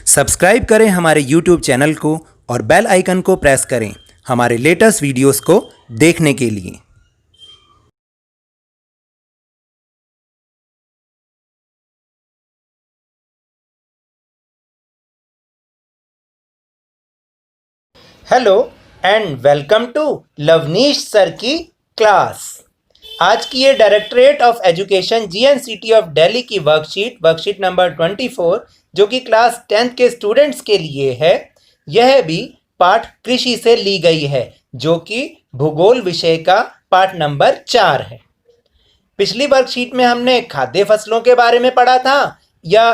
Subscribe करें हमारे YouTube channel को और बेल आइकन को प्रेस करें हमारे लेटेस्ट वीडियोस को देखने के लिए। Hello and welcome to Lavneesh sir की क्लास। आज की ये directorate of education GNCT of Delhi की वर्कशीट नंबर 24 जो कि क्लास 10th के स्टूडेंट्स के लिए है, यह भी पाठ कृषि से ली गई है जो कि भूगोल विषय का पाठ नंबर 4 है। पिछली वर्कशीट में हमने खाद्य फसलों के बारे में पढ़ा था या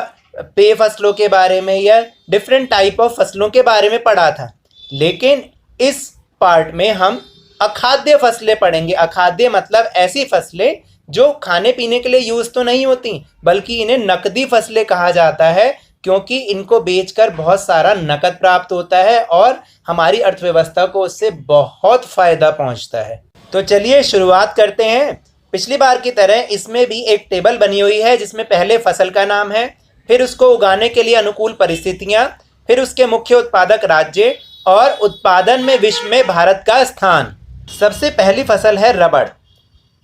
पेय फसलों के बारे में या डिफरेंट टाइप ऑफ फसलों के बारे में पढ़ा था, लेकिन इस पार्ट में हम अखाद्य फसलें पढ़ेंगे। अखाद्य मतलब ऐसी फसलें जो खाने पीने के लिए यूज़ तो नहीं होती बल्कि इन्हें नकदी फसलें कहा जाता है, क्योंकि इनको बेचकर बहुत सारा नकद प्राप्त होता है और हमारी अर्थव्यवस्था को उससे बहुत फ़ायदा पहुंचता है। तो चलिए शुरुआत करते हैं। पिछली बार की तरह इसमें भी एक टेबल बनी हुई है जिसमें पहले फसल का नाम है, फिर उसको उगाने के लिए अनुकूल परिस्थितियाँ, फिर उसके मुख्य उत्पादक राज्य और उत्पादन में विश्व में भारत का स्थान। सबसे पहली फसल है रबड़।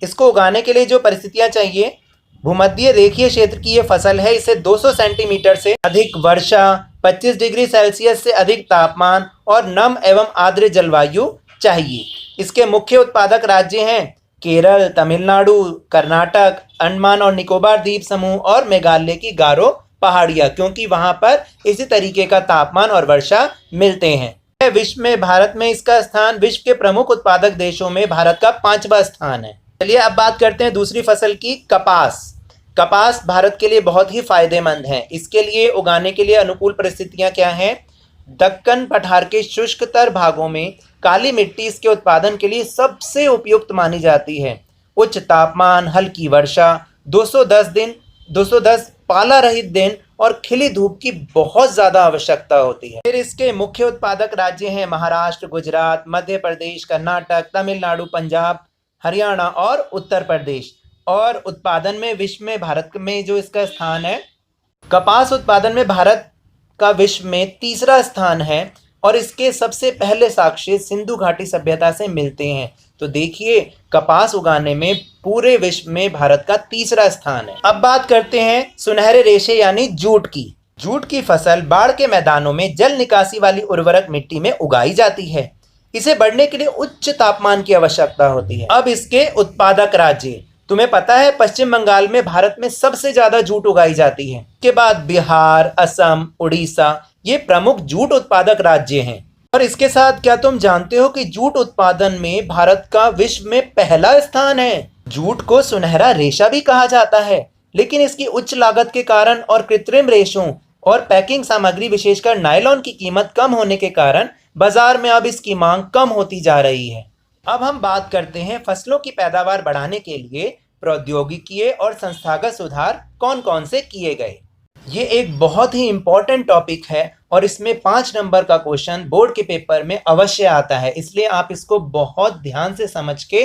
इसको उगाने के लिए जो परिस्थितियां चाहिए, भूमध्य रेखीय क्षेत्र की ये फसल है। इसे 200 सेंटीमीटर से अधिक वर्षा, 25 डिग्री सेल्सियस से अधिक तापमान और नम एवं आर्द्र जलवायु चाहिए। इसके मुख्य उत्पादक राज्य हैं केरल, तमिलनाडु, कर्नाटक, अंडमान और निकोबार द्वीप समूह और मेघालय की गारो पहाड़ियाँ, क्योंकि वहाँ पर इसी तरीके का तापमान और वर्षा मिलते हैं। विश्व में भारत में इसका स्थान, विश्व के प्रमुख उत्पादक देशों में भारत का 5वां स्थान है। चलिए अब बात करते हैं दूसरी फसल की, कपास। कपास भारत के लिए बहुत ही फायदेमंद है। इसके लिए उगाने के लिए अनुकूल परिस्थितियां क्या हैं? दक्कन पठार के शुष्कतर भागों में काली मिट्टी इसके उत्पादन के लिए सबसे उपयुक्त मानी जाती है। उच्च तापमान, हल्की वर्षा, 210 पाला रहित दिन और खिली धूप की बहुत ज़्यादा आवश्यकता होती है। फिर इसके मुख्य उत्पादक राज्य हैं महाराष्ट्र, गुजरात, मध्य प्रदेश, कर्नाटक, तमिलनाडु, पंजाब, हरियाणा और उत्तर प्रदेश। और उत्पादन में विश्व में भारत में जो इसका स्थान है, कपास उत्पादन में भारत का विश्व में 3रा स्थान है और इसके सबसे पहले साक्ष्य सिंधु घाटी सभ्यता से मिलते हैं। तो देखिए, कपास उगाने में पूरे विश्व में भारत का 3रा स्थान है। अब बात करते हैं सुनहरे रेशे यानी जूट की। जूट की फसल बाढ़ के मैदानों में जल निकासी वाली उर्वरक मिट्टी में उगाई जाती है। इसे बढ़ने के लिए उच्च तापमान की आवश्यकता होती है। अब इसके उत्पादक राज्य, तुम्हें पता है पश्चिम बंगाल में भारत में सबसे ज्यादा जूट उगाई जाती है। इसके बाद बिहार, असम, उड़ीसा ये प्रमुख जूट उत्पादक राज्य हैं। और इसके साथ क्या तुम जानते हो कि जूट उत्पादन में भारत का विश्व में पहला स्थान है। जूट को सुनहरा रेशा भी कहा जाता है, लेकिन इसकी उच्च लागत के कारण और कृत्रिम रेशों और पैकिंग सामग्री विशेषकर नायलॉन की कीमत कम होने के कारण बाजार में अब इसकी मांग कम होती जा रही है। अब हम बात करते हैं फसलों की पैदावार बढ़ाने के लिए प्रौद्योगिकी और संस्थागत सुधार कौन कौन से किए गए। ये एक बहुत ही इम्पोर्टेंट टॉपिक है और इसमें 5 नंबर का क्वेश्चन बोर्ड के पेपर में अवश्य आता है, इसलिए आप इसको बहुत ध्यान से समझ के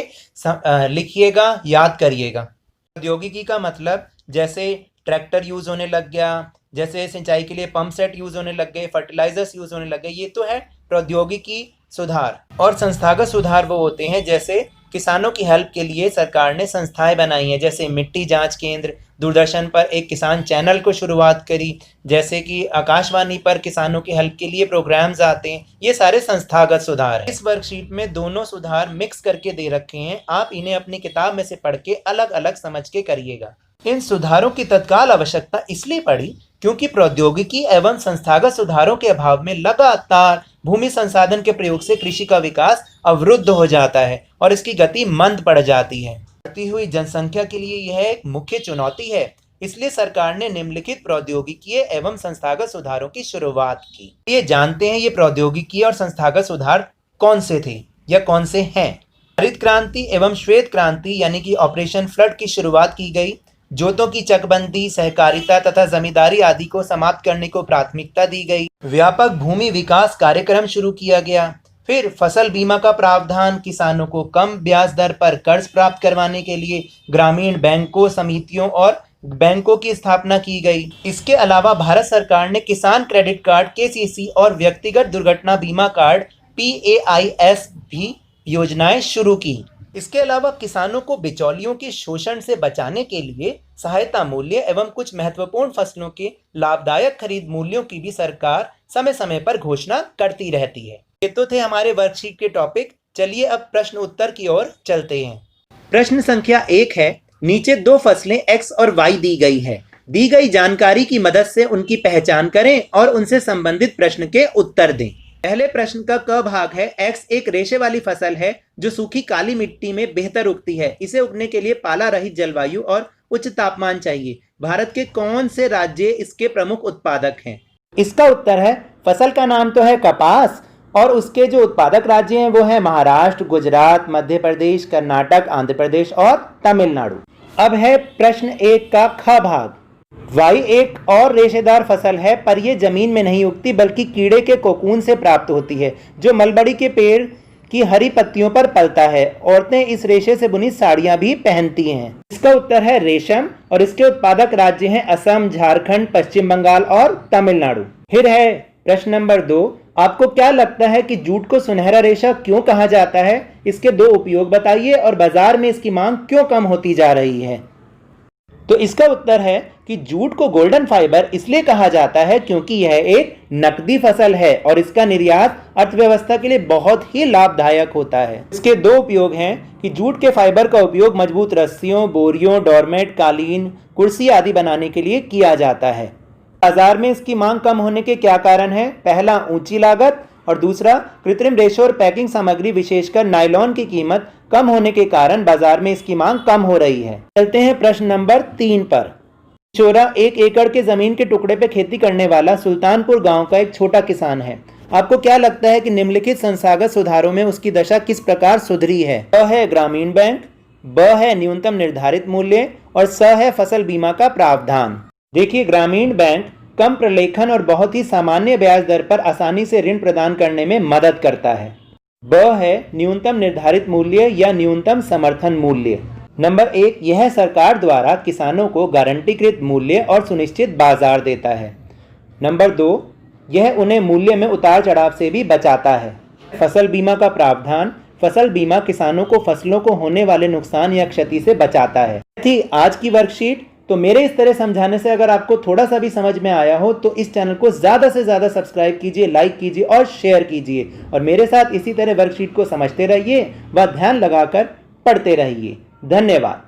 लिखिएगा, याद करिएगा। प्रौद्योगिकी का मतलब जैसे ट्रैक्टर यूज़ होने लग गया, जैसे सिंचाई के लिए पंप सेट यूज़ होने लग गए, फर्टिलाइजर्स यूज़ होने लग गए, ये तो है प्रौद्योगिकी सुधार। और संस्थागत सुधार वो होते हैं जैसे किसानों की हेल्प के लिए सरकार ने संस्थाएं बनाई हैं, जैसे मिट्टी जांच केंद्र, दूरदर्शन पर एक किसान चैनल को शुरुआत करी, जैसे कि आकाशवाणी पर किसानों की हेल्प के लिए प्रोग्राम्स आते हैं। ये सारे संस्थागत सुधार हैं। इस वर्कशीट में दोनों सुधार मिक्स करके दे रखे हैं, आप इन्हें अपनी किताब में से पढ़ के अलग अलग समझ के करिएगा। इन सुधारों की तत्काल आवश्यकता इसलिए पड़ी क्योंकि प्रौद्योगिकी एवं संस्थागत सुधारों के अभाव में लगातार भूमि संसाधन के प्रयोग से कृषि का विकास अवरुद्ध हो जाता है और इसकी गति मंद पड़ जाती है। बढ़ती हुई जनसंख्या के लिए यह एक मुख्य चुनौती है, इसलिए सरकार ने निम्नलिखित प्रौद्योगिकी एवं संस्थागत सुधारों की शुरुआत की। ये जानते हैं ये प्रौद्योगिकी और संस्थागत सुधार कौन से थे या कौन से हैं। हरित क्रांति एवं श्वेत क्रांति यानी कि ऑपरेशन फ्लड की शुरुआत की गई। जोतों की चकबंदी, सहकारिता तथा जमींदारी आदि को समाप्त करने को प्राथमिकता दी गई। व्यापक भूमि विकास कार्यक्रम शुरू किया गया। फिर फसल बीमा का प्रावधान, किसानों को कम ब्याज दर पर कर्ज प्राप्त करवाने के लिए ग्रामीण बैंकों, समितियों और बैंकों की स्थापना की गई। इसके अलावा भारत सरकार ने किसान क्रेडिट कार्ड KCC और व्यक्तिगत दुर्घटना बीमा कार्ड PAIS भी योजनाएं शुरू की। इसके अलावा किसानों को बिचौलियों के शोषण से बचाने के लिए सहायता मूल्य एवं कुछ महत्वपूर्ण फसलों के लाभदायक खरीद मूल्यों की भी सरकार समय समय पर घोषणा करती रहती है। ये तो थे हमारे वर्कशीट के टॉपिक। चलिए अब प्रश्न उत्तर की ओर चलते हैं। प्रश्न संख्या 1 है, नीचे 2 फसलें X और Y दी गई है। दी गई जानकारी की मदद से उनकी पहचान करें और उनसे संबंधित प्रश्न के उत्तर दें। पहले प्रश्न का क भाग है, X एक रेशे वाली फसल है जो सूखी काली मिट्टी में बेहतर उगती है। इसे उगने के लिए पाला रहित जलवायु और उच्च तापमान चाहिए। भारत के कौन से राज्य इसके प्रमुख उत्पादक हैं? इसका उत्तर है, फसल का नाम तो है कपास और उसके जो उत्पादक राज्य हैं वो है महाराष्ट्र, गुजरात, मध्य प्रदेश, कर्नाटक, आंध्र प्रदेश और तमिलनाडु। अब है प्रश्न 1 का ख भाग। वाई एक और रेशेदार फसल है पर यह जमीन में नहीं उगती बल्कि कीड़े के कोकून से प्राप्त होती है जो मलबड़ी के पेड़ की हरी पत्तियों पर पलता है। औरतें इस रेशे से बुनी साड़ियां भी पहनती हैं। इसका उत्तर है रेशम और इसके उत्पादक राज्य हैं असम, झारखंड, पश्चिम बंगाल और तमिलनाडु। फिर है प्रश्न नंबर 2, आपको क्या लगता है कि जूट को सुनहरा रेशा क्यों कहा जाता है? इसके 2 उपयोग बताइए और बाजार में इसकी मांग क्यों कम होती जा रही है? तो इसका उत्तर है कि जूट को गोल्डन फाइबर इसलिए कहा जाता है क्योंकि यह एक नकदी फसल है और इसका निर्यात अर्थव्यवस्था के लिए बहुत ही लाभदायक होता है। इसके 2 उपयोग हैं कि जूट के फाइबर का उपयोग मजबूत रस्सियों, बोरियों, डोरमेट, कालीन, कुर्सी आदि बनाने के लिए किया जाता है। बाजार में इसकी मांग कम होने के क्या कारण है? पहला, ऊंची लागत और दूसरा, कृत्रिम रेशों और पैकिंग सामग्री विशेषकर नायलॉन की कीमत कम होने के कारण बाजार में इसकी मांग कम हो रही है। चलते हैं प्रश्न नंबर 3 पर। चोरा 1 एकड़ के जमीन के टुकड़े पे खेती करने वाला सुल्तानपुर गांव का एक छोटा किसान है। आपको क्या लगता है कि निम्नलिखित संस्थागत सुधारों में उसकी दशा किस प्रकार सुधरी है? अ है ग्रामीण बैंक, ब है न्यूनतम निर्धारित मूल्य और स है फसल बीमा का प्रावधान। देखिए, ग्रामीण बैंक कम प्रलेखन और बहुत ही सामान्य ब्याज दर पर आसानी से ऋण प्रदान करने में मदद करता है। ब है न्यूनतम निर्धारित मूल्य या न्यूनतम समर्थन मूल्य। नंबर 1, यह सरकार द्वारा किसानों को गारंटीकृत मूल्य और सुनिश्चित बाजार देता है। नंबर 2, यह उन्हें मूल्य में उतार चढ़ाव से भी बचाता है। फसल बीमा का प्रावधान, फसल बीमा किसानों को फसलों को होने वाले नुकसान या क्षति से बचाता है। थी आज की वर्कशीट। तो मेरे इस तरह समझाने से अगर आपको थोड़ा सा भी समझ में आया हो तो इस चैनल को ज़्यादा से ज़्यादा सब्सक्राइब कीजिए, लाइक कीजिए और शेयर कीजिए और मेरे साथ इसी तरह वर्कशीट को समझते रहिए व ध्यान लगाकर पढ़ते रहिए। धन्यवाद।